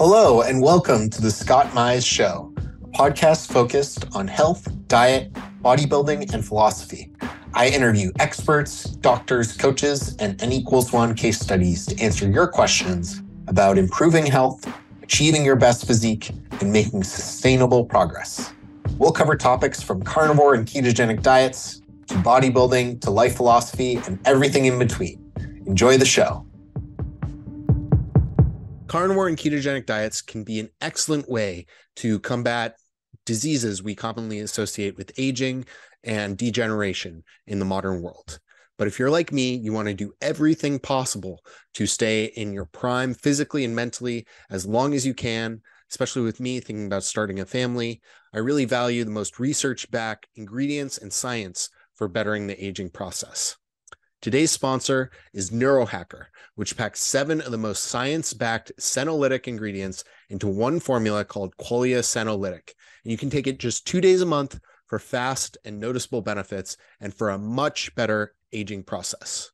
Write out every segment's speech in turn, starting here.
Hello, and welcome to the Scott Mize Show, a podcast focused on health, diet, bodybuilding, and philosophy. I interview experts, doctors, coaches, and N=1 case studies to answer your questions about improving health, achieving your best physique, and making sustainable progress. We'll cover topics from carnivore and ketogenic diets to bodybuilding to life philosophy and everything in between. Enjoy the show. Carnivore and ketogenic diets can be an excellent way to combat diseases we commonly associate with aging and degeneration in the modern world. But if you're like me, you want to do everything possible to stay in your prime physically and mentally as long as you can, especially with me thinking about starting a family. I really value the most research-backed ingredients and science for bettering the aging process. Today's sponsor is Neurohacker, which packs 7 of the most science-backed senolytic ingredients into one formula called Qualia Senolytic. And you can take it just 2 days a month for fast and noticeable benefits and for a much better aging process.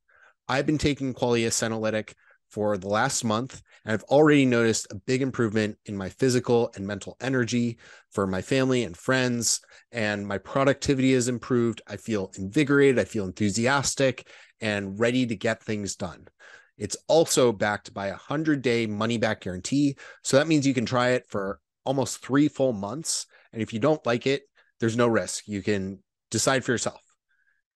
I've been taking Qualia Senolytic for the last month, and I've already noticed a big improvement in my physical and mental energy for my family and friends, and my productivity has improved. I feel invigorated, I feel enthusiastic, and ready to get things done. It's also backed by a 100-day money-back guarantee, so that means you can try it for almost 3 full months, and if you don't like it, there's no risk. You can decide for yourself.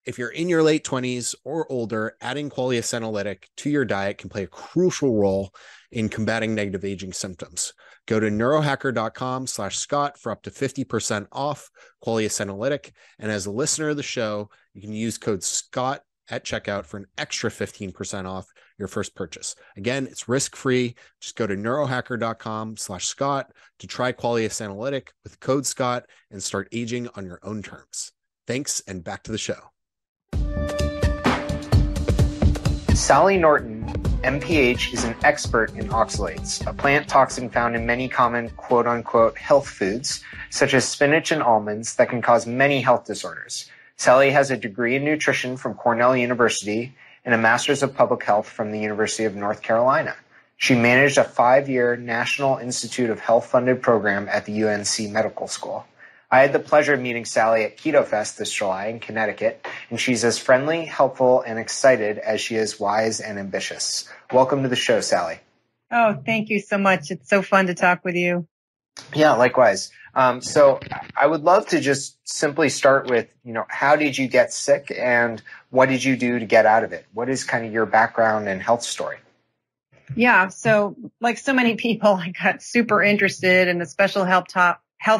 If you're in your late 20s or older, adding Qualia Senolytic to your diet can play a crucial role in combating negative aging symptoms. Go to neurohacker.com/Scott for up to 50% off Qualia Senolytic. And as a listener of the show, you can use code SCOTT at checkout for an extra 15% off your first purchase. Again, it's risk-free. Just go to neurohacker.com/Scott to try Qualia Senolytic with code SCOTT and start aging on your own terms. Thanks, and back to the show. Sally Norton MPH is an expert in oxalates, a plant toxin found in many common quote-unquote health foods, such as spinach and almonds, that can cause many health disorders. Sally has a degree in nutrition from Cornell University and a master's of public health from the University of North Carolina. She managed a 5-year National Institute of Health funded program at the UNC Medical School. I had the pleasure of meeting Sally at Ketofest this July in Connecticut, and she's as friendly, helpful, and excited as she is wise and ambitious. Welcome to the show, Sally. Oh, thank you so much. It's so fun to talk with you. Yeah, likewise. So I would love to just simply start with, how did you get sick and what did you do to get out of it? What is kind of your background and health story? Yeah, so like so many people, I got super interested in the special health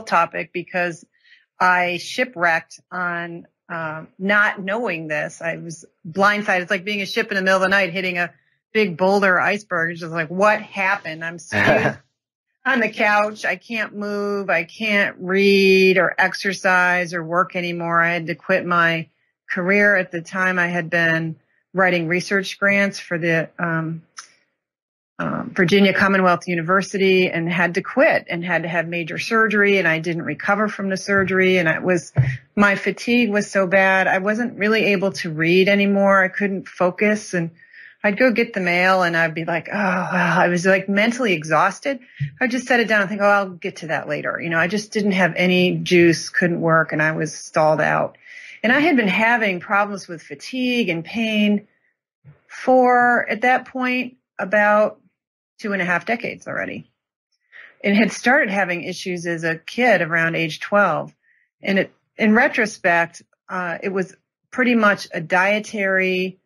topic because I shipwrecked on not knowing this. I was blindsided. It's like being a ship in the middle of the night hitting a big boulder iceberg. It's just like, what happened? I'm spewed on the couch. I can't move. I can't read or exercise or work anymore. I had to quit my career. At the time, I had been writing research grants for the Virginia Commonwealth University and had to quit and had to have major surgery, and I didn't recover from the surgery, and my fatigue was so bad I wasn't really able to read anymore. I couldn't focus, and I'd go get the mail and I'd be like, oh, wow. I was like mentally exhausted. I'd just set it down and think, oh, I'll get to that later. I just didn't have any juice, couldn't work, and I was stalled out. And I had been having problems with fatigue and pain for, at that point, about 2.5 decades already, and had started having issues as a kid around age 12. And in retrospect, it was pretty much a dietary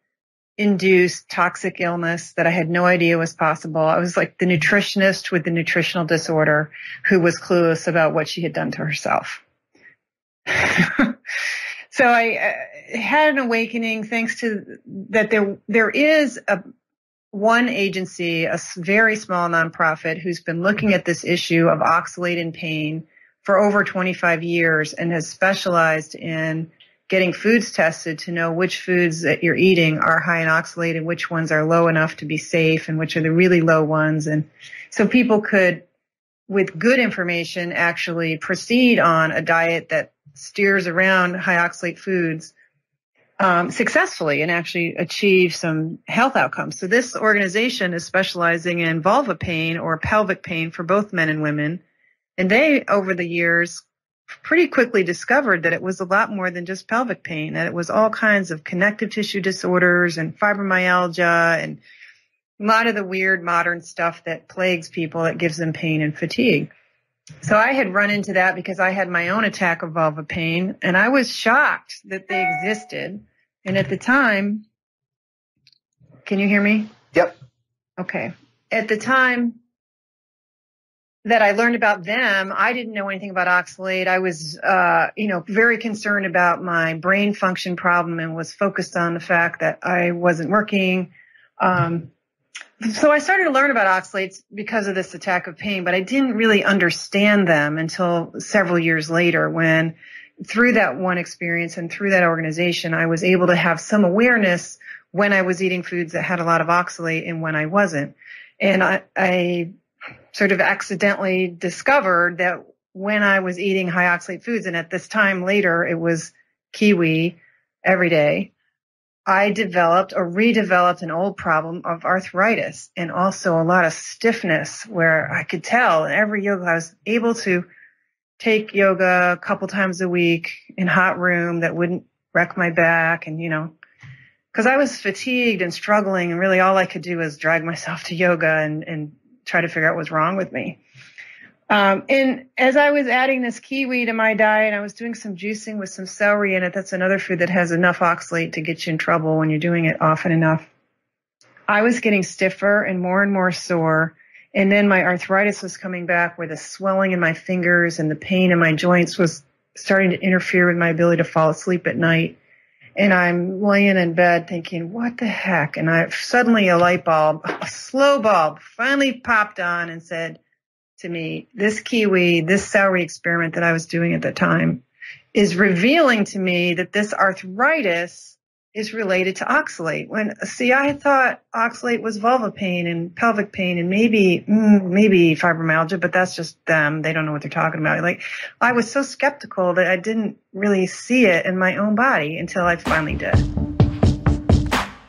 induced toxic illness that I had no idea was possible. I was like the nutritionist with the nutritional disorder who was clueless about what she had done to herself. So I had an awakening thanks to that there is one agency, a very small nonprofit, who's been looking at this issue of oxalate and pain for over 25 years and has specialized in getting foods tested to know which foods that you're eating are high in oxalate and which ones are low enough to be safe and which are the really low ones. And so people could, with good information, actually proceed on a diet that steers around high oxalate foods successfully and actually achieve some health outcomes. So this organization is specializing in vulva pain or pelvic pain for both men and women. And they, over the years, pretty quickly discovered that it was a lot more than just pelvic pain, that it was all kinds of connective tissue disorders and fibromyalgia and a lot of the weird modern stuff that plagues people that gives them pain and fatigue. So I had run into that because I had my own attack of vulva pain, and I was shocked that they existed. And at the time, can you hear me? Yep. Okay. At the time that I learned about them, I didn't know anything about oxalate. I was, very concerned about my brain function problem and was focused on the fact that I wasn't working. So I started to learn about oxalates because of this attack of pain, but I didn't really understand them until several years later when, through that one experience and through that organization, I was able to have some awareness when I was eating foods that had a lot of oxalate and when I wasn't. And I sort of accidentally discovered that when I was eating high oxalate foods, and at this time later it was kiwi every day, I developed or redeveloped an old problem of arthritis and also a lot of stiffness where I could tell in every yoga I was able to take yoga a couple times a week in hot room that wouldn't wreck my back. And, because I was fatigued and struggling and really all I could do was drag myself to yoga and try to figure out what's wrong with me. And as I was adding this kiwi to my diet, I was doing some juicing with some celery in it. That's another food that has enough oxalate to get you in trouble when you're doing it often enough. I was getting stiffer and more sore. And then my arthritis was coming back where the swelling in my fingers and the pain in my joints was starting to interfere with my ability to fall asleep at night. And I'm laying in bed thinking, what the heck? And suddenly a light bulb, a slow bulb, finally popped on and said to me, this kiwi, this celery experiment that I was doing at the time is revealing to me that this arthritis is related to oxalate. I thought oxalate was vulva pain and pelvic pain and maybe fibromyalgia, but that's just them. They don't know what they're talking about. I was so skeptical that I didn't really see it in my own body until I finally did.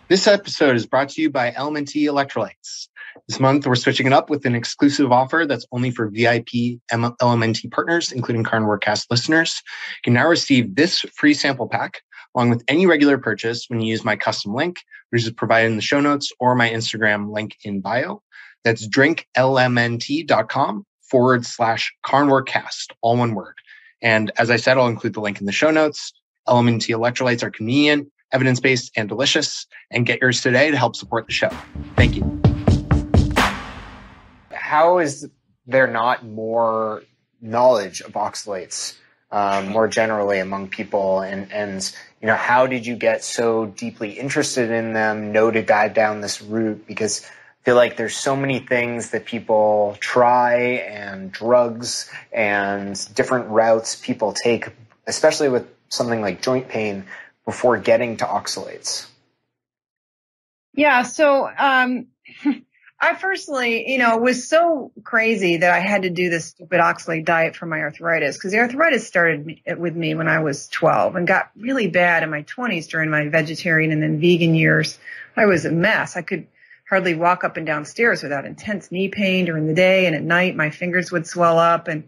This episode is brought to you by LMT Electrolytes. This month, we're switching it up with an exclusive offer that's only for VIP LMNT partners, including Carnivore Cast listeners. You can now receive this free sample pack along with any regular purchase when you use my custom link, which is provided in the show notes or my Instagram link in bio. That's drinklmnt.com/carnivorecast, all one word. And as I said, I'll include the link in the show notes. LMNT electrolytes are convenient, evidence-based, and delicious. And get yours today to help support the show. Thank you. How is there not more knowledge of oxalates more generally among people? And how did you get so deeply interested in them, know to dive down this route? Because I feel like there's so many things that people try and drugs and different routes people take, especially with something like joint pain, before getting to oxalates. Yeah, so I personally, was so crazy that I had to do this stupid oxalate diet for my arthritis, because the arthritis started with me when I was 12 and got really bad in my 20s during my vegetarian and then vegan years. I was a mess. I could hardly walk up and down stairs without intense knee pain during the day, and at night my fingers would swell up, and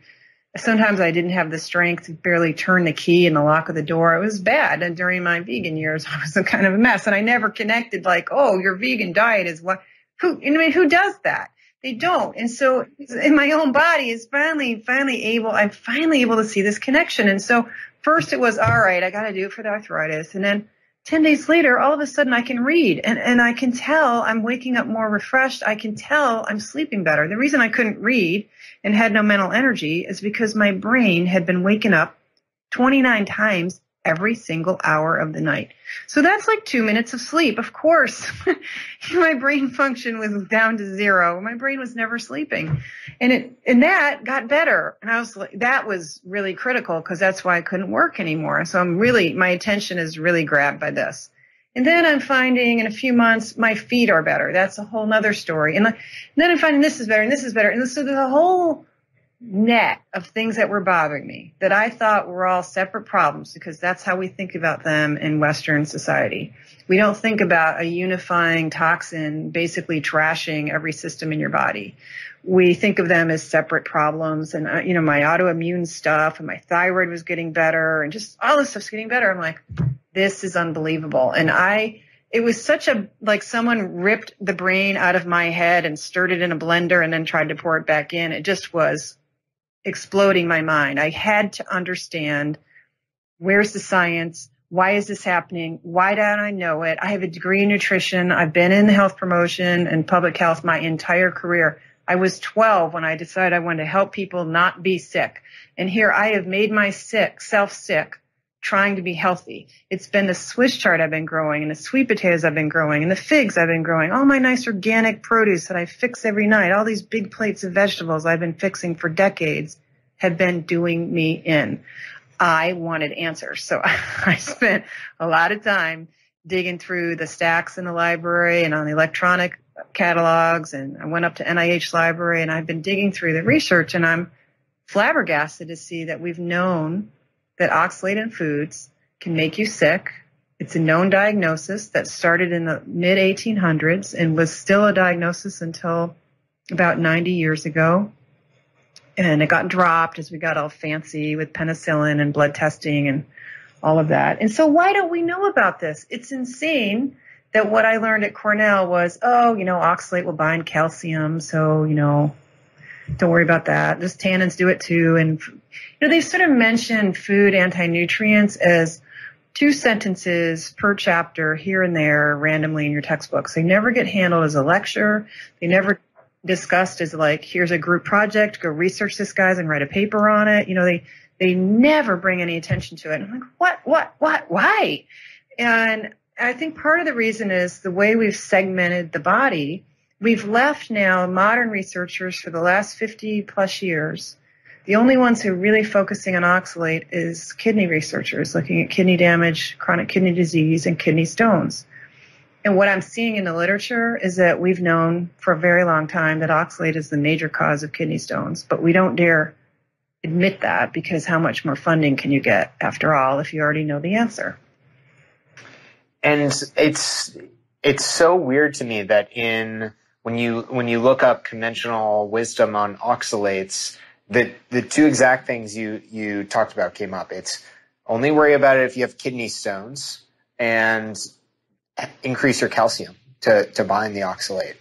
sometimes I didn't have the strength to barely turn the key in the lock of the door. It was bad. And during my vegan years, I was kind of a mess, and I never connected your vegan diet is what. Who does that? They don't. And so in my own body is I'm finally able to see this connection. And so first it was, all right, I got to do it for the arthritis. And then 10 days later, all of a sudden I can read and I can tell I'm waking up more refreshed. I can tell I'm sleeping better. The reason I couldn't read and had no mental energy is because my brain had been waking up 29 times every single hour of the night. So that's like 2 minutes of sleep. Of course, my brain function was down to zero. My brain was never sleeping. And that got better. And I was like, that was really critical because that's why I couldn't work anymore. So my attention is really grabbed by this. And then I'm finding in a few months, my feet are better. That's a whole nother story. And then I'm finding this is better and this is better. And so there's a whole net of things that were bothering me that I thought were all separate problems, because that's how we think about them in Western society. We don't think about a unifying toxin basically trashing every system in your body. We think of them as separate problems. And, my autoimmune stuff and my thyroid was getting better and just all this stuff's getting better. I'm like, this is unbelievable. And it was such like someone ripped the brain out of my head and stirred it in a blender and then tried to pour it back in. It just was exploding my mind. I had to understand, where's the science? Why is this happening? Why don't I know it? I have a degree in nutrition. I've been in health promotion and public health my entire career. I was 12 when I decided I wanted to help people not be sick. And here I have made myself sick trying to be healthy. It's been the Swiss chard I've been growing, and the sweet potatoes I've been growing, and the figs I've been growing, all my nice organic produce that I fix every night, all these big plates of vegetables I've been fixing for decades have been doing me in. I wanted answers. So I spent a lot of time digging through the stacks in the library and on the electronic catalogs, and I went up to NIH library, and I've been digging through the research, and I'm flabbergasted to see that we've known that oxalate in foods can make you sick. It's a known diagnosis that started in the mid-1800s and was still a diagnosis until about 90 years ago. And it got dropped as we got all fancy with penicillin and blood testing and all of that. And so why don't we know about this? It's insane that what I learned at Cornell was, oxalate will bind calcium, so, don't worry about that. Just tannins do it too. And, they sort of mention food anti-nutrients as 2 sentences per chapter here and there randomly in your textbooks. They never get handled as a lecture. They never discussed as like, here's a group project, go research this, guys, and write a paper on it. They never bring any attention to it. And I'm like, what, why? And I think part of the reason is the way we've segmented the body. We've left now modern researchers for the last 50 plus years. The only ones who are really focusing on oxalate is kidney researchers looking at kidney damage, chronic kidney disease, and kidney stones. And what I'm seeing in the literature is that we've known for a very long time that oxalate is the major cause of kidney stones, but we don't dare admit that, because how much more funding can you get after all if you already know the answer? And it's so weird to me that when you look up conventional wisdom on oxalates, the 2 exact things you talked about came up. It's only worry about it if you have kidney stones, and increase your calcium to bind the oxalate.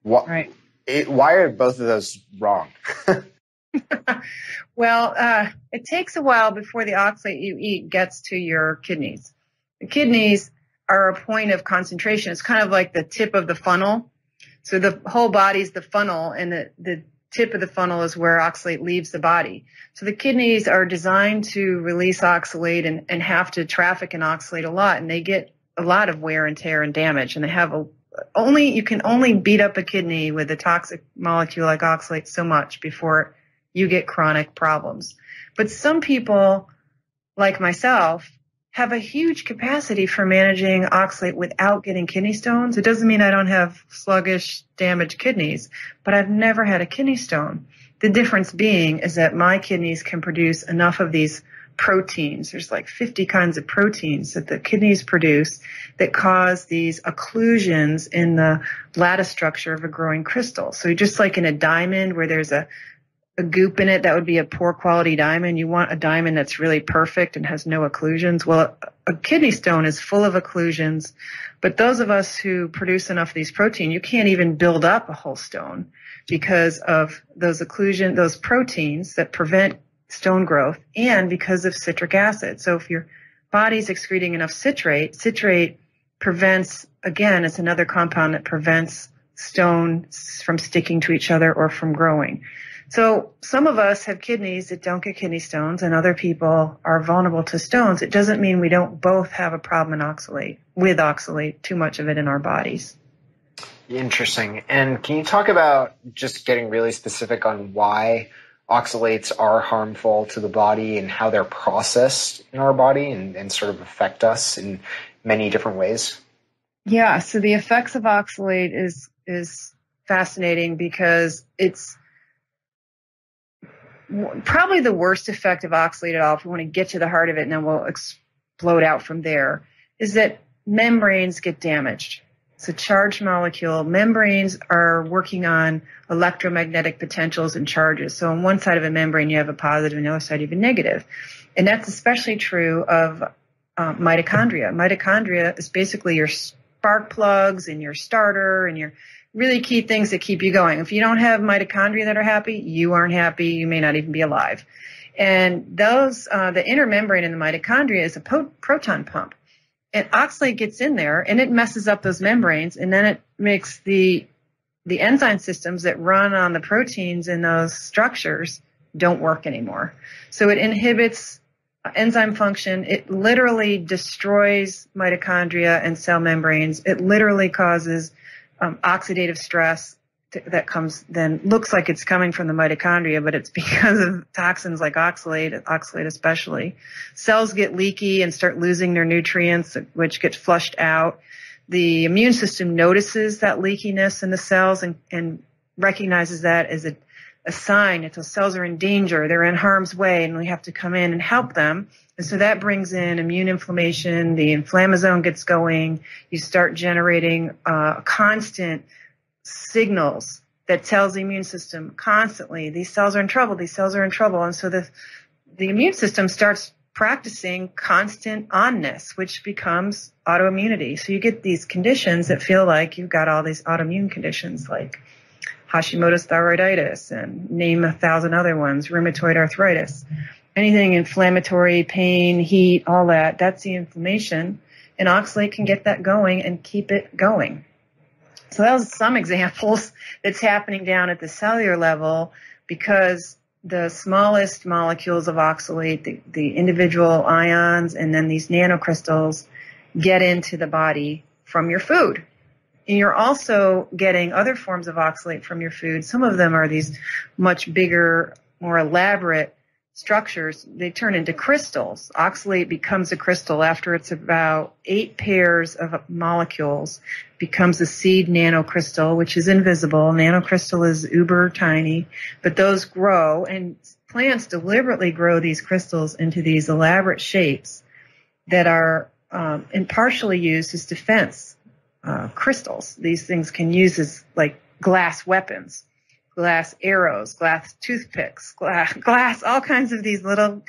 Right. Why are both of those wrong? Well, it takes a while before the oxalate you eat gets to your kidneys. The kidneys are a point of concentration. It's kind of like the tip of the funnel. So the whole body's the funnel, and the tip of the funnel is where oxalate leaves the body. So the kidneys are designed to release oxalate and have to traffic in oxalate a lot, and they get a lot of wear and tear and damage. And they have you can only beat up a kidney with a toxic molecule like oxalate so much before you get chronic problems. But some people, like myself, have a huge capacity for managing oxalate without getting kidney stones. It doesn't mean I don't have sluggish, damaged kidneys, but I've never had a kidney stone. The difference being is that my kidneys can produce enough of these proteins. There's like 50 kinds of proteins that the kidneys produce that cause these occlusions in the lattice structure of a growing crystal. So just like in a diamond where there's a goop in it, that would be a poor quality diamond. You want a diamond that's really perfect and has no occlusions. Well, a kidney stone is full of occlusions, but those of us who produce enough of these protein, you can't even build up a whole stone because of those those proteins that prevent stone growth, and because of citric acid. So if your body's excreting enough citrate prevents, again, it's another compound that prevents stones from sticking to each other or from growing. So some of us have kidneys that don't get kidney stones, and other people are vulnerable to stones. It doesn't mean we don't both have a problem with oxalate, too much of it in our bodies. Interesting. And can you talk about, just getting really specific on why oxalates are harmful to the body and how they're processed in our body and sort of affect us in many different ways? Yeah, so the effects of oxalate is fascinating because it's probably the worst effect of oxalate at all, if we want to get to the heart of it, and then we'll explode out from there, is that membranes get damaged. It's a charged molecule. Membranes are working on electromagnetic potentials and charges. So on one side of a membrane, you have a positive, and the other side you have a negative. And that's especially true of mitochondria. Mitochondria is basically your spark plugs and your starter and your really key things that keep you going. If you don't have mitochondria that are happy, you aren't happy. You may not even be alive. And those, the inner membrane in the mitochondria is a proton pump. And oxalate gets in there and it messes up those membranes, and then it makes the enzyme systems that run on the proteins in those structures don't work anymore. So it inhibits enzyme function. It literally destroys mitochondria and cell membranes. It literally causes oxidative stress that comes, then looks like it's coming from the mitochondria, but it's because of toxins like oxalate especially. Cells get leaky and start losing their nutrients, which get flushed out. The immune system notices that leakiness in the cells and recognizes that as a sign that those cells are in danger, they're in harm's way, and we have to come in and help them. And so that brings in immune inflammation, the inflammasome gets going, you start generating constant signals that tells the immune system constantly, these cells are in trouble, these cells are in trouble. And so the immune system starts practicing constant onness, which becomes autoimmunity. So you get these conditions that feel like you've got all these autoimmune conditions like Hashimoto's thyroiditis and name 1,000 other ones, rheumatoid arthritis, anything inflammatory, pain, heat, all that, that's the inflammation. And oxalate can get that going and keep it going. So that was some examples that's happening down at the cellular level, because the smallest molecules of oxalate, the individual ions, and then these nanocrystals get into the body from your food. And you're also getting other forms of oxalate from your food. Some of them are these much bigger, more elaborate structures. They turn into crystals. Oxalate becomes a crystal after it's about 8 pairs of molecules, becomes a seed nanocrystal, which is invisible. Nanocrystal is uber tiny, but those grow, and plants deliberately grow these crystals into these elaborate shapes that are partially used as defense crystals. These things can use as like glass weapons, glass arrows, glass toothpicks, glass, all kinds of these little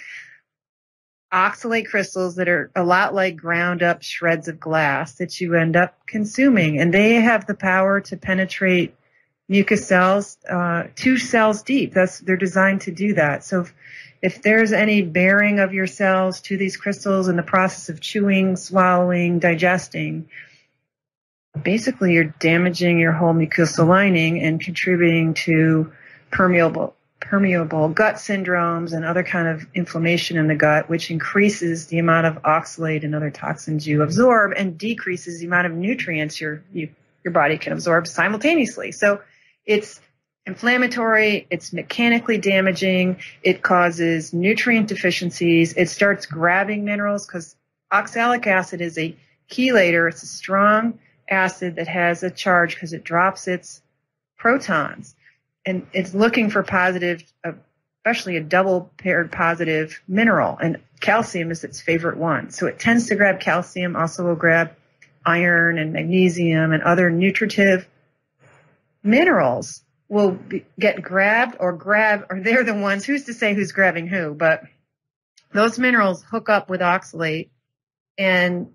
oxalate crystals that are a lot like ground up shreds of glass that you end up consuming. And they have the power to penetrate mucous cells 2 cells deep. They're designed to do that. So if there's any bearing of your cells to these crystals in the process of chewing, swallowing, digesting, basically you're damaging your whole mucosal lining and contributing to permeable gut syndromes and other kind of inflammation in the gut, which increases the amount of oxalate and other toxins you absorb and decreases the amount of nutrients your body can absorb simultaneously. So it's inflammatory, it's mechanically damaging, it causes nutrient deficiencies, it starts grabbing minerals because oxalic acid is a chelator. It's a strong acid that has a charge because it drops its protons, and it's looking for positive, especially a double paired positive mineral, and calcium is its favorite one. So it tends to grab calcium, also will grab iron and magnesium and other nutritive minerals will get grabbed or they're the ones, who's to say who's grabbing who, but those minerals hook up with oxalate and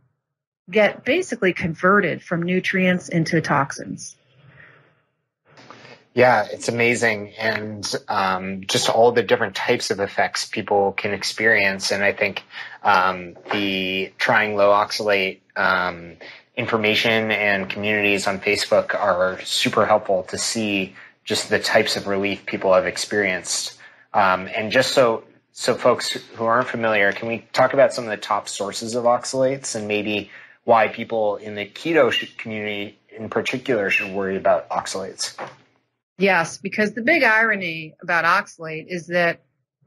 get basically converted from nutrients into toxins. Yeah, it's amazing. And just all the different types of effects people can experience. And I think the Trying Low Oxalate information and communities on Facebook are super helpful to see just the types of relief people have experienced. And just so folks who aren't familiar, can we talk about some of the top sources of oxalates and maybe why people in the keto community in particular should worry about oxalates? Yes, because the big irony about oxalate is that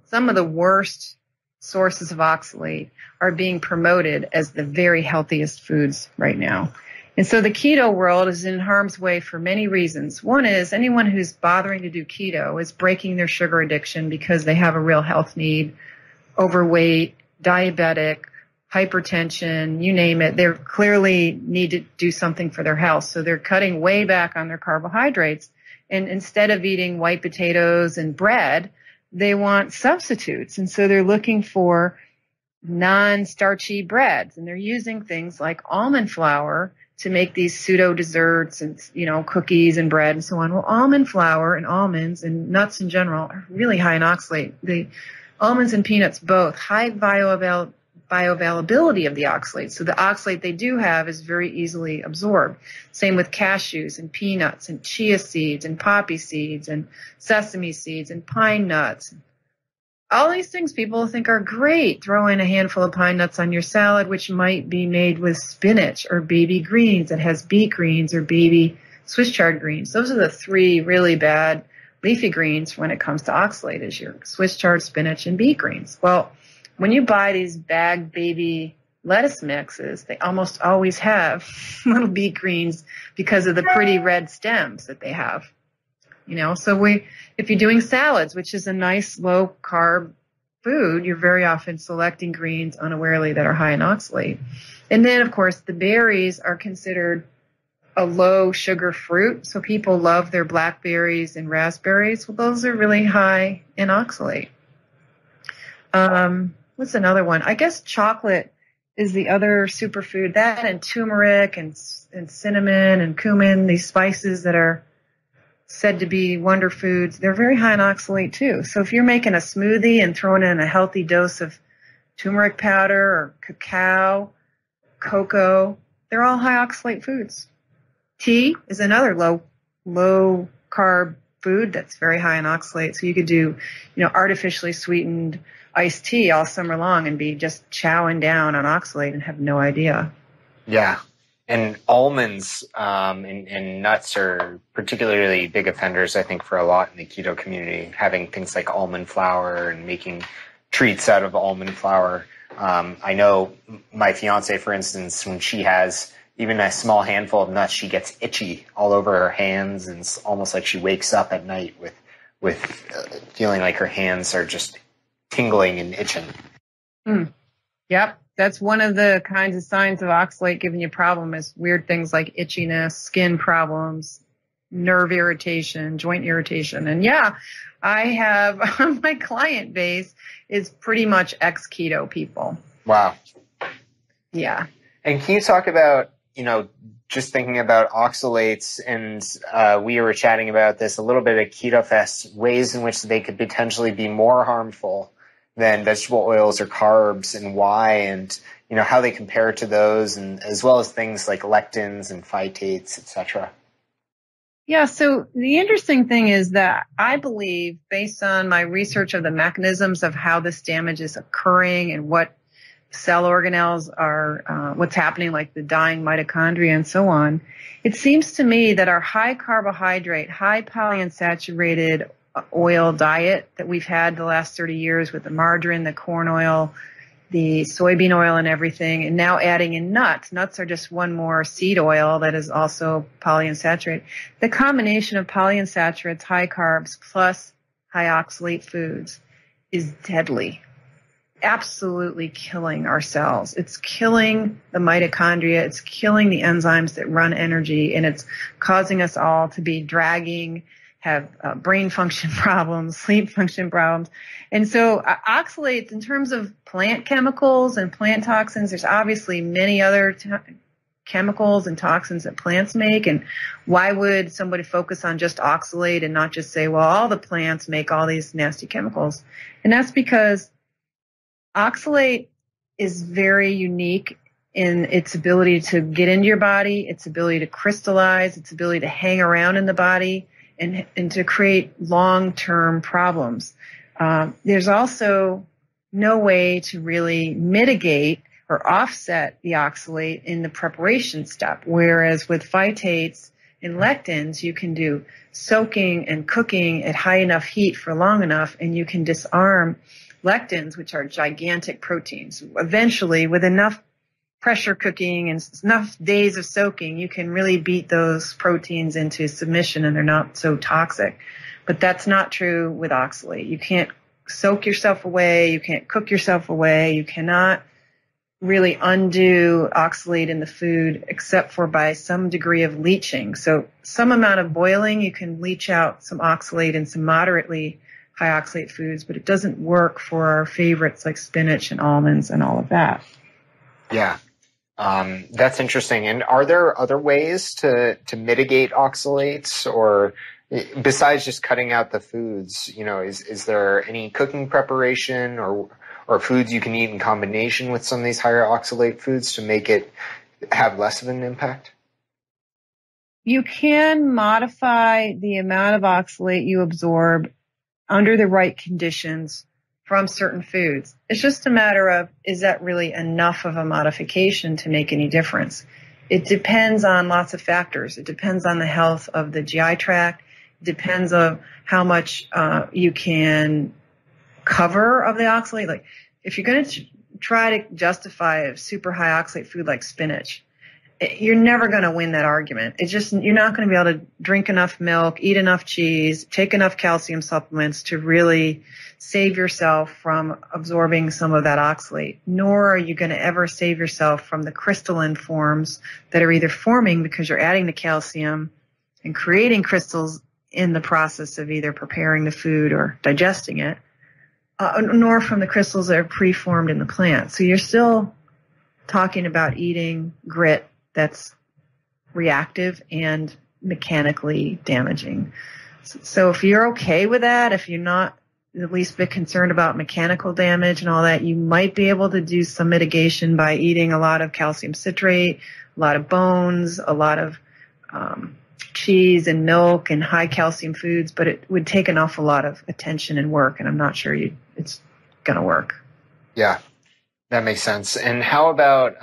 some of the worst sources of oxalate are being promoted as the very healthiest foods right now. And so the keto world is in harm's way for many reasons. One is anyone who's bothering to do keto is breaking their sugar addiction because they have a real health need, overweight, diabetic, hypertension, you name it. They clearly need to do something for their health. So they're cutting way back on their carbohydrates. And instead of eating white potatoes and bread, they want substitutes. And so they're looking for non-starchy breads. And they're using things like almond flour to make these pseudo desserts and, cookies and bread and so on. Well, almond flour and almonds and nuts in general are really high in oxalate. The almonds and peanuts both, high bioavailability of the oxalate. So the oxalate they do have is very easily absorbed. Same with cashews and peanuts and chia seeds and poppy seeds and sesame seeds and pine nuts. All these things people think are great. Throw in a handful of pine nuts on your salad, which might be made with spinach or baby greens. It has beet greens or baby Swiss chard greens. Those are the three really bad leafy greens when it comes to oxalate, is your Swiss chard, spinach, and beet greens. Well, when you buy these bagged baby lettuce mixes, they almost always have little beet greens because of the pretty red stems that they have. So if you're doing salads, which is a nice low carb food, you're very often selecting greens unawarely that are high in oxalate. And then, of course, the berries are considered a low sugar fruit. So people love their blackberries and raspberries. Well, those are really high in oxalate. What's another one? I guess chocolate is the other superfood. That and turmeric and cinnamon and cumin, these spices that are said to be wonder foods, they're very high in oxalate too. So if you're making a smoothie and throwing in a healthy dose of turmeric powder or cacao, cocoa, they're all high oxalate foods. Tea is another low carb food that's very high in oxalate. So you could do, artificially sweetened iced tea all summer long and be just chowing down on oxalate and have no idea. Yeah. And almonds and nuts are particularly big offenders, I think, for a lot in the keto community, having things like almond flour and making treats out of almond flour. I know my fiance, for instance, when she has even a small handful of nuts, she gets itchy all over her hands, and it's almost like she wakes up at night with feeling like her hands are just tingling and itching. Yep. That's one of the kinds of signs of oxalate giving you a problem is weird things like itchiness, skin problems, nerve irritation, joint irritation. And yeah, I have my client base is pretty much ex-keto people. Wow. Yeah. And can you talk about, just thinking about oxalates, and we were chatting about this a little bit at Ketofest, ways in which they could potentially be more harmful than vegetable oils or carbs, and why, and how they compare to those, and as well as things like lectins and phytates, etc. Yeah, so the interesting thing is that I believe, based on my research of the mechanisms of how this damage is occurring and what cell organelles are, what's happening, like the dying mitochondria and so on, it seems to me that our high carbohydrate, high polyunsaturated oil diet that we've had the last 30 years with the margarine, the corn oil, the soybean oil and everything, and now adding in nuts. Nuts are just one more seed oil that is also polyunsaturated. The combination of polyunsaturates, high carbs, plus high oxalate foods is deadly. Absolutely killing our cells. It's killing the mitochondria. It's killing the enzymes that run energy, and it's causing us all to be dragging, have brain function problems, sleep function problems. And so oxalates, in terms of plant chemicals and plant toxins, there's obviously many other chemicals and toxins that plants make. And why would somebody focus on just oxalate and not just say, well, all the plants make all these nasty chemicals? And that's because oxalate is very unique in its ability to get into your body, its ability to crystallize, its ability to hang around in the body, and to create long-term problems. There's also no way to really mitigate or offset the oxalate in the preparation step, whereas with phytates and lectins, you can do soaking and cooking at high enough heat for long enough, and you can disarm lectins, which are gigantic proteins. Eventually, with enough pressure cooking and enough days of soaking, you can really beat those proteins into submission and they're not so toxic. But that's not true with oxalate. You can't soak yourself away. You can't cook yourself away. You cannot really undo oxalate in the food except for by some degree of leaching. So some amount of boiling, you can leach out some oxalate in some moderately high oxalate foods, but it doesn't work for our favorites like spinach and almonds and all of that. Yeah. That's interesting. And are there other ways to mitigate oxalates, or besides just cutting out the foods, is there any cooking preparation or foods you can eat in combination with some of these higher oxalate foods to make it have less of an impact? You can modify the amount of oxalate you absorb under the right conditions from certain foods. It's just a matter of, is that really enough of a modification to make any difference? It depends on lots of factors. It depends on the health of the GI tract. It depends on how much you can cover of the oxalate. Like if you're going to try to justify a super high oxalate food like spinach, you're never going to win that argument. It's just, you're not going to be able to drink enough milk, eat enough cheese, take enough calcium supplements to really save yourself from absorbing some of that oxalate, nor are you going to ever save yourself from the crystalline forms that are either forming because you're adding the calcium and creating crystals in the process of either preparing the food or digesting it, nor from the crystals that are preformed in the plant. So you're still talking about eating grit that's reactive and mechanically damaging. So if you're okay with that, if you're not at least a bit concerned about mechanical damage and all that, you might be able to do some mitigation by eating a lot of calcium citrate, a lot of bones, a lot of cheese and milk and high calcium foods, but it would take an awful lot of attention and work, and I'm not sure it's going to work. Yeah. That makes sense. And how about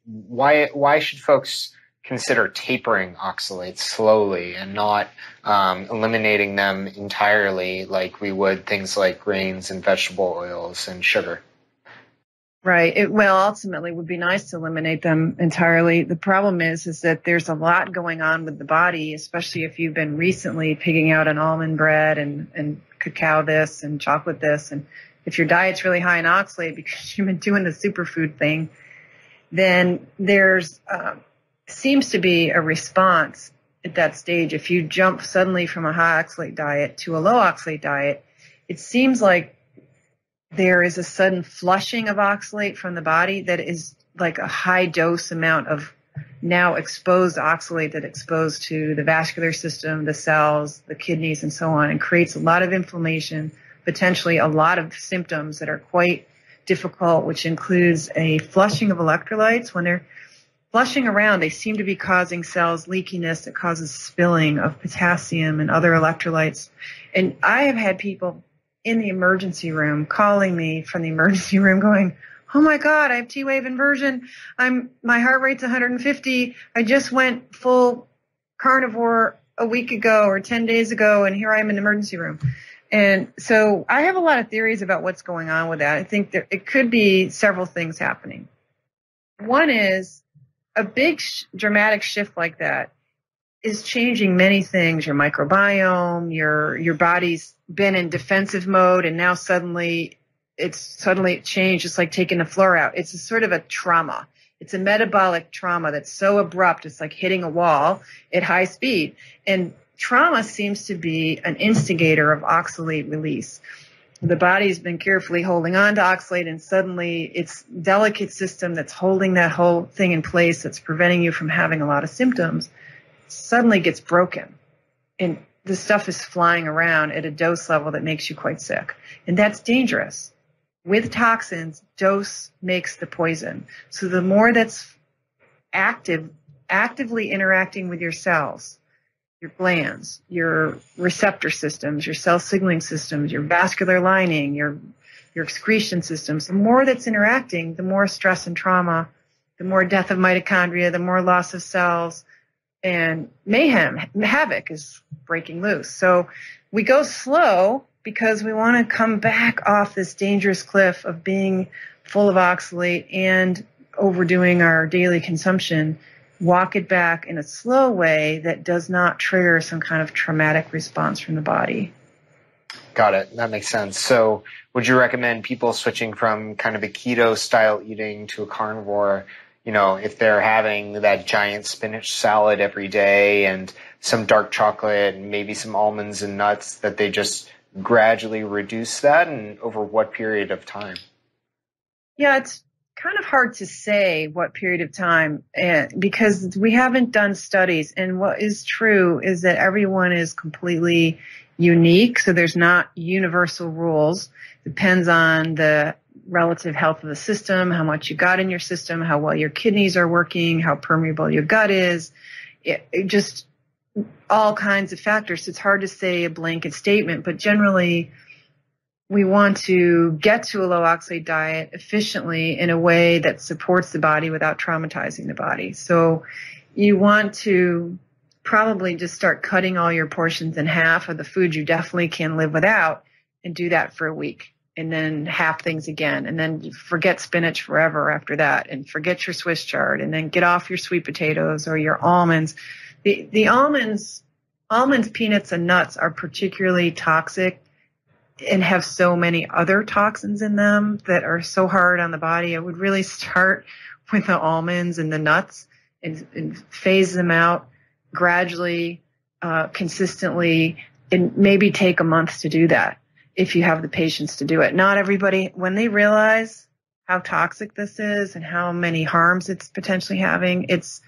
why should folks consider tapering oxalates slowly and not eliminating them entirely like we would things like grains and vegetable oils and sugar? Right. Ultimately it would be nice to eliminate them entirely. The problem is that there's a lot going on with the body, especially if you've been recently pigging out on almond bread and cacao this and chocolate this, and if your diet's really high in oxalate because you've been doing the superfood thing, then there's seems to be a response at that stage. If you jump suddenly from a high oxalate diet to a low oxalate diet, it seems like there is a sudden flushing of oxalate from the body that is like a high dose amount of now exposed oxalate that's exposed to the vascular system, the cells, the kidneys, and so on, and creates a lot of inflammation, potentially a lot of symptoms that are quite difficult, which includes a flushing of electrolytes. When they're flushing around, they seem to be causing cells leakiness that causes spilling of potassium and other electrolytes. And I have had people in the emergency room calling me from the emergency room going, "Oh my God, I have T-wave inversion. My heart rate's 150. I just went full carnivore a week ago or 10 days ago, and here I am in the emergency room." And so I have a lot of theories about what's going on with that. I think that it could be several things happening. One is a big dramatic shift like that is changing many things. Your microbiome, your body's been in defensive mode, and now suddenly it's changed. It's like taking the floor out. It's a sort of a trauma. It's a metabolic trauma that's so abrupt. It's like hitting a wall at high speed. And trauma seems to be an instigator of oxalate release. The body's been carefully holding on to oxalate, and suddenly its delicate system that's holding that whole thing in place, that's preventing you from having a lot of symptoms, suddenly gets broken. And the stuff is flying around at a dose level that makes you quite sick. And that's dangerous. With toxins, dose makes the poison. So the more that's actively interacting with your cells, your glands, your receptor systems, your cell signaling systems, your vascular lining, your excretion systems, the more that's interacting, the more stress and trauma, the more death of mitochondria, the more loss of cells, and mayhem, havoc is breaking loose. So we go slow because we want to come back off this dangerous cliff of being full of oxalate and overdoing our daily consumption, walk it back in a slow way that does not trigger some kind of traumatic response from the body. Got it. That makes sense. So would you recommend people switching from kind of a keto style eating to a carnivore, if they're having that giant spinach salad every day and some dark chocolate and maybe some almonds and nuts, that they just gradually reduce that, and over what period of time? Yeah, it's kind of hard to say what period of time, because we haven't done studies. And what is true is that everyone is completely unique. So there's not universal rules. Depends on the relative health of the system, how much you got in your system, how well your kidneys are working, how permeable your gut is. It just all kinds of factors. It's hard to say a blanket statement, but generally we want to get to a low oxalate diet efficiently in a way that supports the body without traumatizing the body. So you want to probably just start cutting all your portions in half of the food you definitely can live without, and do that for a week, and then half things again, and then forget spinach forever after that, and forget your Swiss chard, and then get off your sweet potatoes or your almonds. The almonds, peanuts, and nuts are particularly toxic and have so many other toxins in them that are so hard on the body. I would really start with the almonds and the nuts and phase them out gradually, consistently, and maybe take a month to do that if you have the patience to do it. Not everybody, when they realize how toxic this is and how many harms it's potentially having, it's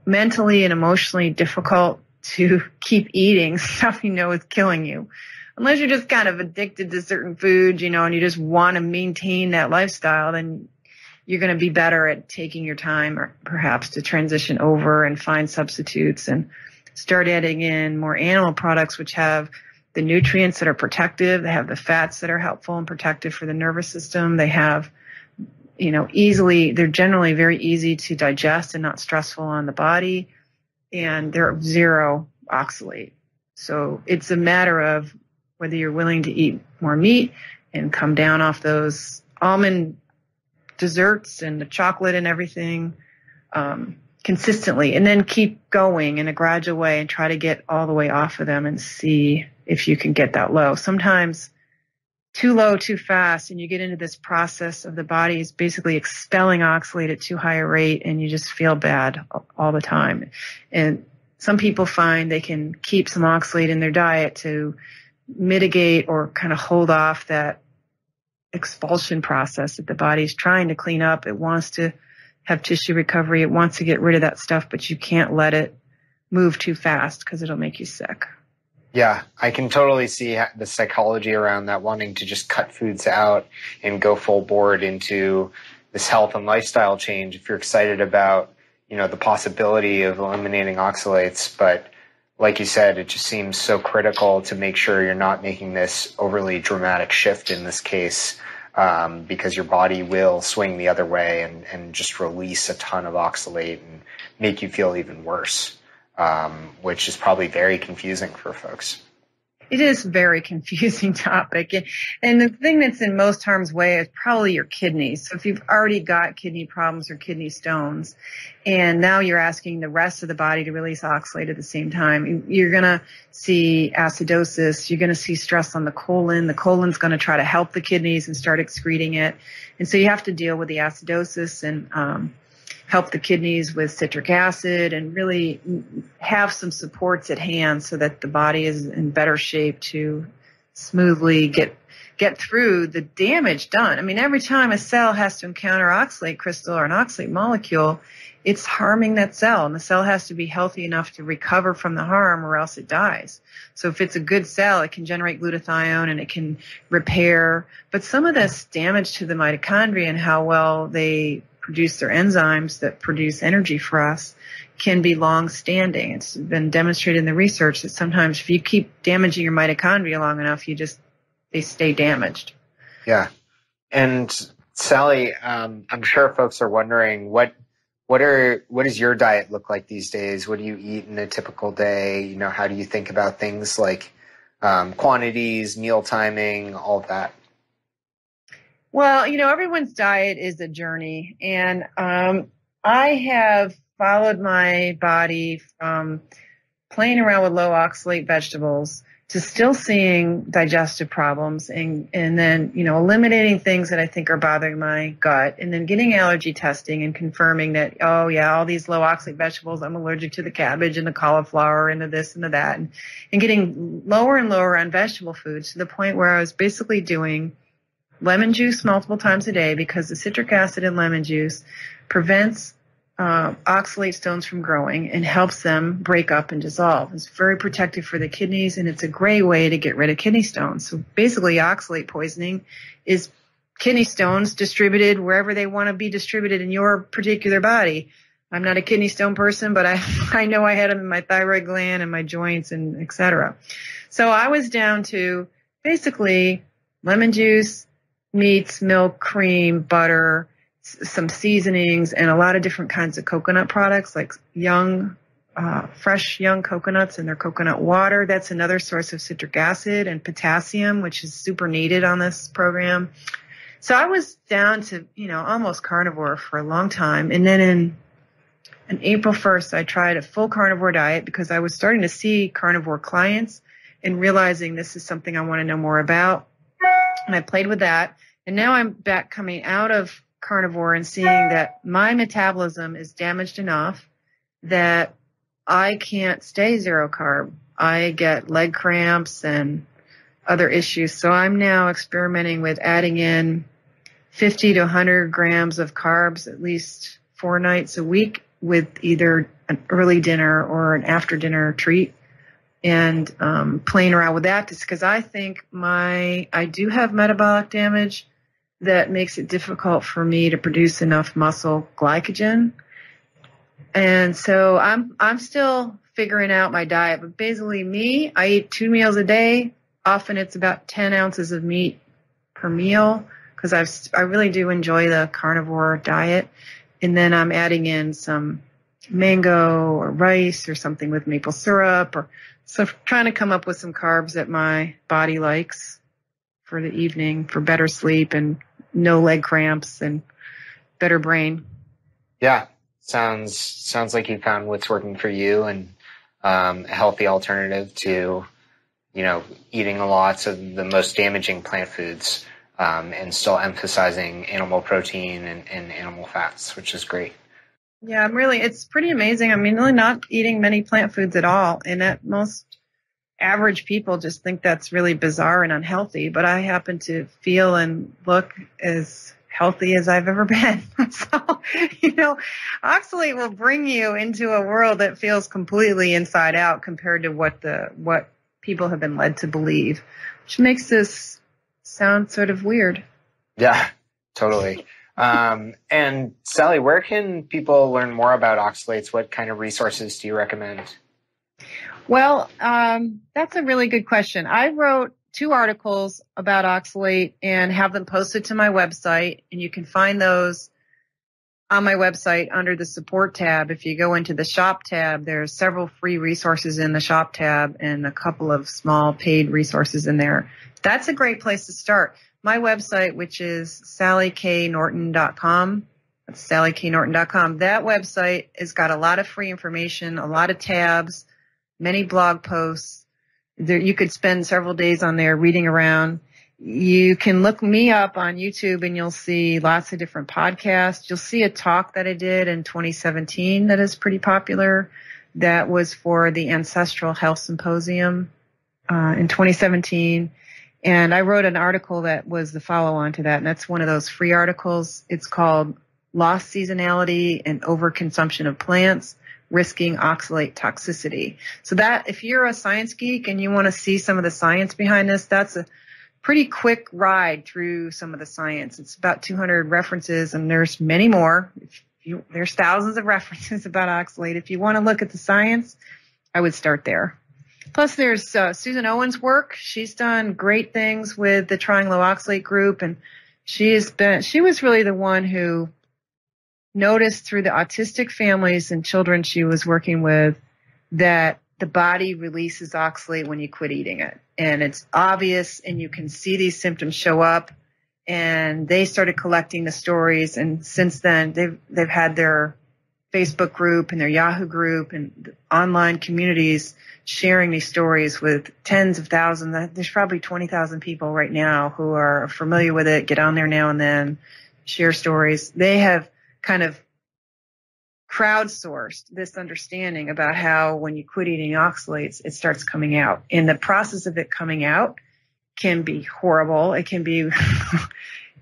mentally and emotionally difficult to keep eating stuff you know is killing you. Unless you're just kind of addicted to certain foods, and you just want to maintain that lifestyle, then you're going to be better at taking your time, or perhaps to transition over and find substitutes and start adding in more animal products, which have the nutrients that are protective. They have the fats that are helpful and protective for the nervous system. They have, they're generally very easy to digest and not stressful on the body. And they're zero oxalate. So it's a matter of whether you're willing to eat more meat and come down off those almond desserts and the chocolate and everything consistently, and then keep going in a gradual way and try to get all the way off of them and see if you can get that low. Sometimes too low too fast, and you get into this process of the body is basically expelling oxalate at too high a rate, and you just feel bad all the time. And some people find they can keep some oxalate in their diet to mitigate or kind of hold off that expulsion process that the body's trying to clean up. It wants to have tissue recovery. It wants to get rid of that stuff, but you can't let it move too fast because it'll make you sick. Yeah, I can totally see the psychology around that, wanting to just cut foods out and go full board into this health and lifestyle change if you're excited about, the possibility of eliminating oxalates. But like you said, it just seems so critical to make sure you're not making this overly dramatic shift in this case, because your body will swing the other way and just release a ton of oxalate and make you feel even worse, which is probably very confusing for folks. It is a very confusing topic. And the thing that's in most harm's way is probably your kidneys. So if you've already got kidney problems or kidney stones, and now you're asking the rest of the body to release oxalate at the same time, you're going to see acidosis. You're going to see stress on the colon. The colon's going to try to help the kidneys and start excreting it. And so you have to deal with the acidosis and help the kidneys with citric acid and really have some supports at hand so that the body is in better shape to smoothly get through the damage done. I mean, every time a cell has to encounter oxalate crystal or an oxalate molecule, it's harming that cell, and the cell has to be healthy enough to recover from the harm or else it dies. So if it's a good cell, it can generate glutathione and it can repair. But some of this damage to the mitochondria and how well they produce their enzymes that produce energy for us can be long-standing. It's been demonstrated in the research that sometimes if you keep damaging your mitochondria long enough, they stay damaged. Yeah. And Sally, I'm sure folks are wondering what does your diet look like these days? What do you eat in a typical day? How do you think about things like quantities, meal timing, all of that? Well, everyone's diet is a journey, and I have followed my body from playing around with low oxalate vegetables to still seeing digestive problems, and then, eliminating things that I think are bothering my gut, and then getting allergy testing and confirming that, oh yeah, all these low oxalate vegetables, I'm allergic to the cabbage and the cauliflower and the this and the that, and getting lower and lower on vegetable foods to the point where I was basically doing lemon juice multiple times a day, because the citric acid in lemon juice prevents oxalate stones from growing and helps them break up and dissolve. It's very protective for the kidneys, and it's a great way to get rid of kidney stones. So basically, oxalate poisoning is kidney stones distributed wherever they want to be distributed in your particular body. I'm not a kidney stone person, but I know I had them in my thyroid gland and my joints and et cetera. So I was down to basically lemon juice, meats, milk, cream, butter, some seasonings, and a lot of different kinds of coconut products, like fresh young coconuts and their coconut water. That's another source of citric acid and potassium, which is super needed on this program. So I was down to, almost carnivore for a long time. And then on April 1st, I tried a full carnivore diet because I was starting to see carnivore clients and realizing this is something I want to know more about. And I played with that. And now I'm back coming out of carnivore and seeing that my metabolism is damaged enough that I can't stay zero carb. I get leg cramps and other issues. So I'm now experimenting with adding in 50 to 100 grams of carbs at least 4 nights a week, with either an early dinner or an after dinner treat, and playing around with that, just because I think I do have metabolic damage that makes it difficult for me to produce enough muscle glycogen. And so I'm still figuring out my diet, but basically I eat 2 meals a day. Often it's about 10 ounces of meat per meal, because I really do enjoy the carnivore diet. And then I'm adding in some mango or rice or something with maple syrup, or so trying to come up with some carbs that my body likes for the evening for better sleep and no leg cramps and better brain. Yeah. Sounds like you found what's working for you, and a healthy alternative to, eating lots of the most damaging plant foods, and still emphasizing animal protein and animal fats, which is great. Yeah, it's pretty amazing. I mean, really not eating many plant foods at all. And that most average people just think that's really bizarre and unhealthy. But I happen to feel and look as healthy as I've ever been. So, oxalate will bring you into a world that feels completely inside out compared to what people have been led to believe, which makes this sound sort of weird. Yeah, totally. And Sally, where can people learn more about oxalates? What kind of resources do you recommend? Well, that's a really good question. I wrote 2 articles about oxalate and have them posted to my website, and you can find those on my website under the support tab. If you go into the shop tab, there's several free resources in the shop tab and a couple of small paid resources in there. That's a great place to start. My website, which is sallyknorton.com, that's sallyknorton.com. That website has got a lot of free information, a lot of tabs, many blog posts. You could spend several days on there reading around. You can look me up on YouTube and you'll see lots of different podcasts. You'll see a talk that I did in 2017 that is pretty popular. That was for the Ancestral Health Symposium in 2017. And I wrote an article that was the follow-on to that, and that's one of those free articles. It's called Lost Seasonality and Overconsumption of Plants, Risking Oxalate Toxicity. So that, if you're a science geek and you want to see some of the science behind this, that's a pretty quick ride through some of the science. It's about 200 references, and there's many more. There's thousands of references about oxalate. If you want to look at the science, I would start there. Plus, there's Susan Owen's work. She's done great things with the Trying Low Oxalate group, and she was really the one who noticed through the autistic families and children she was working with that the body releases oxalate when you quit eating it. And it's obvious, and you can see these symptoms show up. and they started collecting the stories. And since then, they've had their Facebook group and their Yahoo group and online communities sharing these stories with tens of thousands. There's probably 20,000 people right now who are familiar with it, get on there now and then, share stories. They have kind of crowdsourced this understanding about how when you quit eating oxalates, it starts coming out. And the process of it coming out can be horrible. It can be,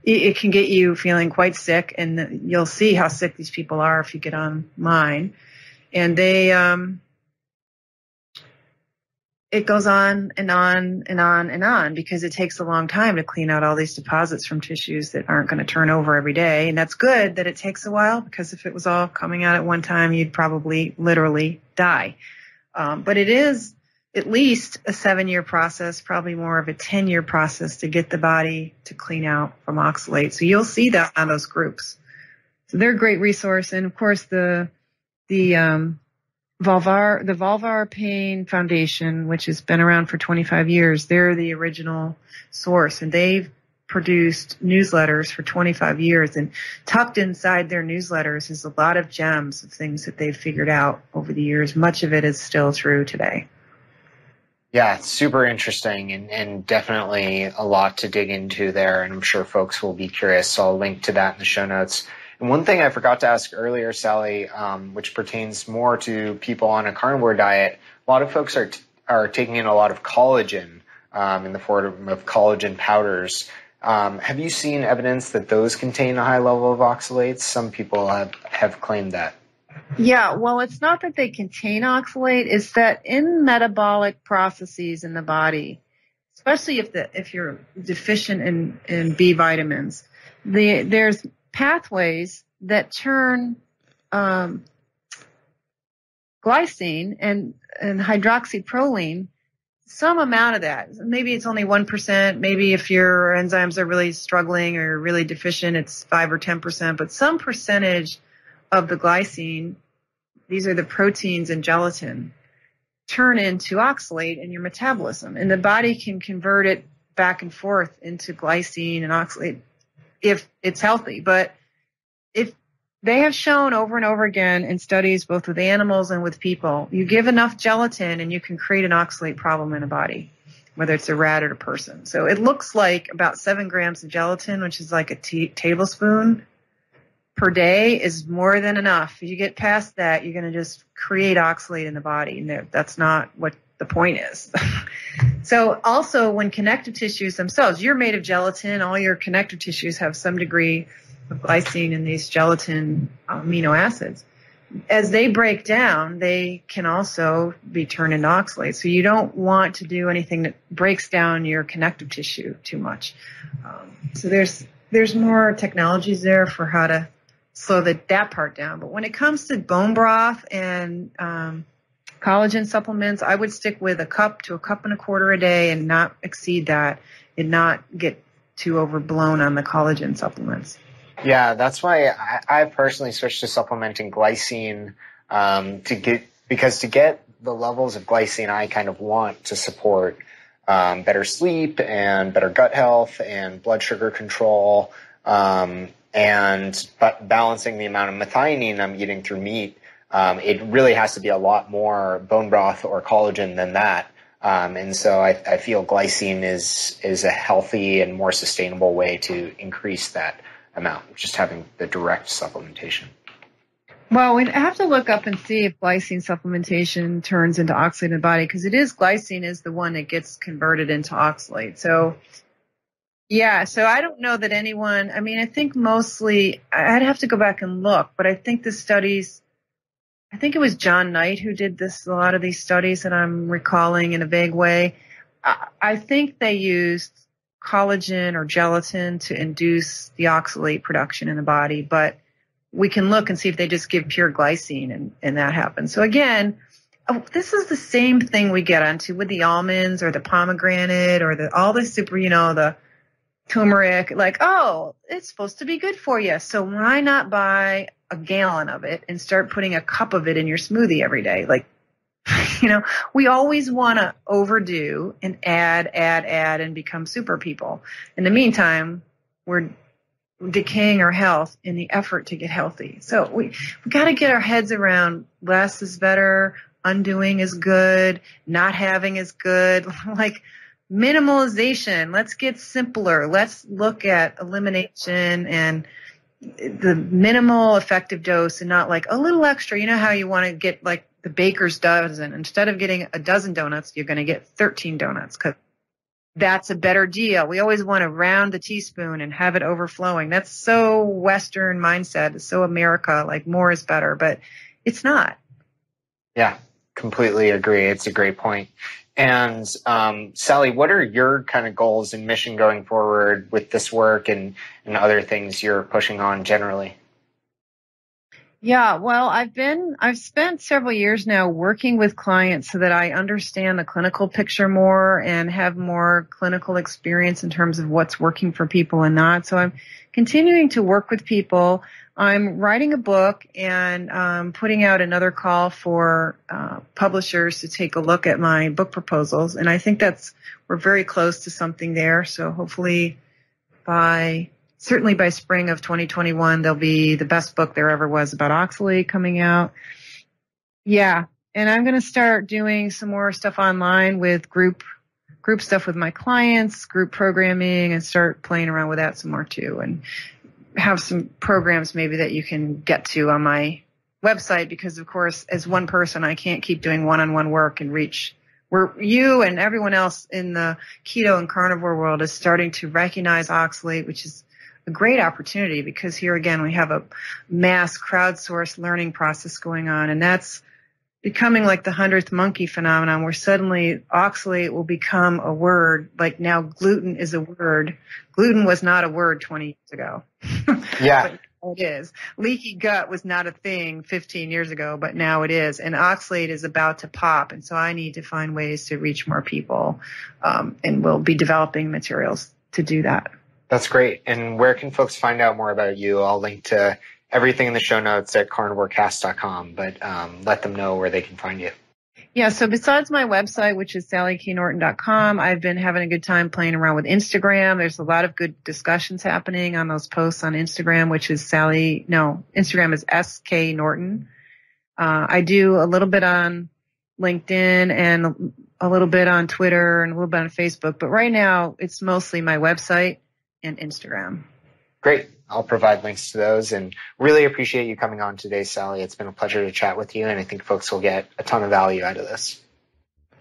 it can get you feeling quite sick, and you'll see how sick these people are if you get online. And it goes on and on and on and on because it takes a long time to clean out all these deposits from tissues that aren't going to turn over every day. And that's good that it takes a while, because if it was all coming out at one time, you'd probably literally die. But it is at least a 7-year process, probably more of a 10-year process to get the body to clean out from oxalate. So you'll see that on those groups. So they're a great resource. And of course, the Vulvar Pain Foundation, which has been around for 25 years, they're the original source, and they've produced newsletters for 25 years. And tucked inside their newsletters is a lot of gems of things that they've figured out over the years. Much of it is still true today. Yeah, it's super interesting and definitely a lot to dig into there. And I'm sure folks will be curious. So I'll link to that in the show notes. And one thing I forgot to ask earlier, Sally, which pertains more to people on a carnivore diet, a lot of folks are taking in a lot of collagen in the form of collagen powders. Have you seen evidence that those contain a high level of oxalates? Some people have claimed that. Yeah, well, it's not that they contain oxalate. It's that in metabolic processes in the body, especially if you're deficient in B vitamins, there's pathways that turn glycine and hydroxyproline, some amount of that. Maybe it's only 1%. Maybe if your enzymes are really struggling or really deficient, it's 5 or 10%. But some percentage of the glycine, these are the proteins in gelatin, turn into oxalate in your metabolism. And the body can convert it back and forth into glycine and oxalate if it's healthy. But if they have shown over and over again in studies, both with animals and with people, you give enough gelatin and you can create an oxalate problem in a body, whether it's a rat or a person. So it looks like about 7 grams of gelatin, which is like a tablespoon per day, is more than enough. If you get past that, you're going to just create oxalate in the body. And that's not what the point is. So also when connective tissues themselves, you're made of gelatin, all your connective tissues have some degree of glycine in these gelatin amino acids. As they break down, they can also be turned into oxalate. So you don't want to do anything that breaks down your connective tissue too much. So there's more technologies there for how to slow that part down. But when it comes to bone broth and collagen supplements, I would stick with a cup to a cup and a quarter a day and not exceed that and not get too overblown on the collagen supplements. Yeah, that's why I personally switched to supplementing glycine because to get the levels of glycine I kind of want to support better sleep and better gut health and blood sugar control, but balancing the amount of methionine I'm eating through meat, it really has to be a lot more bone broth or collagen than that. And so I feel glycine is a healthy and more sustainable way to increase that amount, just having the direct supplementation. Well, we'd have to look up and see if glycine supplementation turns into oxalate in the body, because glycine is the one that gets converted into oxalate. So, yeah, so I don't know that anyone, I think mostly, I'd have to go back and look, but I think the studies, I think it was John Knight who did a lot of these studies that I'm recalling in a vague way. I think they used collagen or gelatin to induce the oxalate production in the body, but we can look and see if they just give pure glycine and that happens. So again, this is the same thing we get onto with the almonds or the pomegranate or the turmeric, like, oh, it's supposed to be good for you. So why not buy a gallon of it and start putting a cup of it in your smoothie every day? Like, we always want to overdo and add and become super people. In the meantime, we're decaying our health in the effort to get healthy. So we got to get our heads around less is better, undoing is good, not having is good, like minimalization. Let's get simpler. Let's look at elimination and the minimal effective dose and not like a little extra. You know how you want to get like the baker's dozen. Instead of getting a dozen donuts, you're going to get 13 donuts because that's a better deal. We always want to round the teaspoon and have it overflowing. That's so Western mindset. It's so America, like more is better, but it's not. Yeah, completely agree. It's a great point. And Sally, what are your kind of goals and mission going forward with this work and other things you're pushing on generally? Yeah, well, I've spent several years now working with clients so that I understand the clinical picture more and have more clinical experience in terms of what's working for people and not. So I'm continuing to work with people. I'm writing a book and putting out another call for publishers to take a look at my book proposals. And I think we're very close to something there. So hopefully certainly by spring of 2021, there'll be the best book there ever was about oxalate coming out. Yeah. And I'm going to start doing some more stuff online with group stuff with my clients, group programming, and start playing around with that some more too. And have some programs maybe that you can get to on my website because, of course, as one person, I can't keep doing one-on-one work and reach where you and everyone else in the keto and carnivore world is starting to recognize oxalate, which is a great opportunity because here again, we have a mass crowdsourced learning process going on, and that's becoming like the 100th monkey phenomenon where suddenly oxalate will become a word. Like now gluten is a word. Gluten was not a word 20 years ago. Yeah. But it is. Leaky gut was not a thing 15 years ago, but now it is. And oxalate is about to pop. And so I need to find ways to reach more people. And we'll be developing materials to do that. That's great. And where can folks find out more about you? I'll link to everything in the show notes at carnivorecast.com, but let them know where they can find you. Yeah, so besides my website, which is sallyknorton.com, I've been having a good time playing around with Instagram. There's a lot of good discussions happening on those posts on Instagram, which is Instagram is SK Norton. I do a little bit on LinkedIn and a little bit on Twitter and a little bit on Facebook, but right now it's mostly my website and Instagram. Great. I'll provide links to those and really appreciate you coming on today, Sally. It's been a pleasure to chat with you, and I think folks will get a ton of value out of this.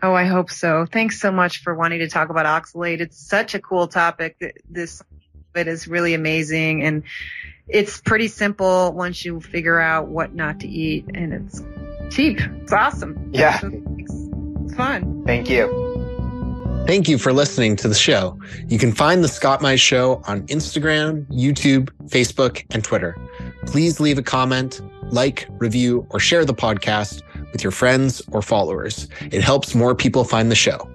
Oh, I hope so. Thanks so much for wanting to talk about oxalate. It's such a cool topic. This bit is really amazing, and it's pretty simple once you figure out what not to eat, and it's cheap. It's awesome. Yeah. It's fun. Thank you. Thank you for listening to the show. You can find The Scott Mize Show on Instagram, YouTube, Facebook, and Twitter. Please leave a comment, like, review, or share the podcast with your friends or followers. It helps more people find the show.